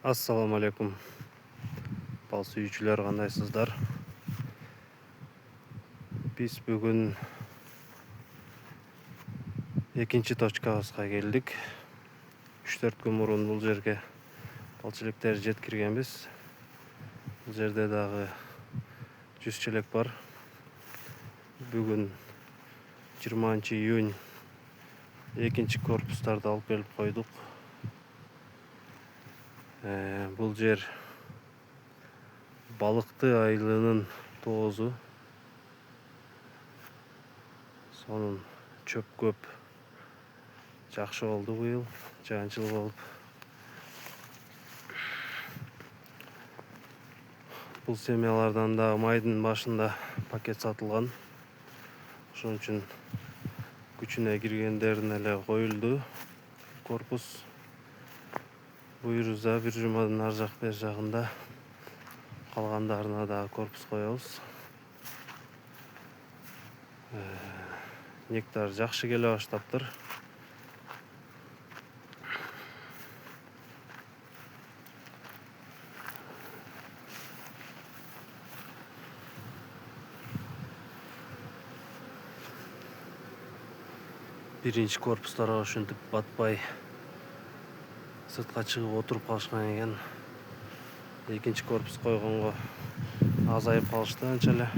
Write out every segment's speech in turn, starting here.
Assalamu alaikum. Bal sүйүүчүлөр, кандайсыздар? Биз бүгүн экинчи точкабызга келдик. 3-4 күн мурун бул жерге балчылыктар жеткиргенбиз. Бул жерде дагы 100 челек бар. Бүгүн 20-июнь экинчи корпустарды алып келип койдук. Бул жер балыкты айылынын тоозу. Сонун чөп көп. Жакшы болду быйыл, жаанчыл болуп. Бул семьялардан да майдын башында пакет сатылган. Ошон үчүн күчүнө киргендерин эле коюлду. Корпус буйруза бир жумадан ар жак бер жагында калгандарына да корпус коебуз. Нектар жакшы келе баштаптыр. Биринчи корпустарга ушинтип батпай сыртка чыгып отуруп калышкан экен. Экинчи корпус койгонго азайып калышты анча эле.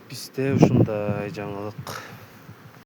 Бизде ушундай жаңылык.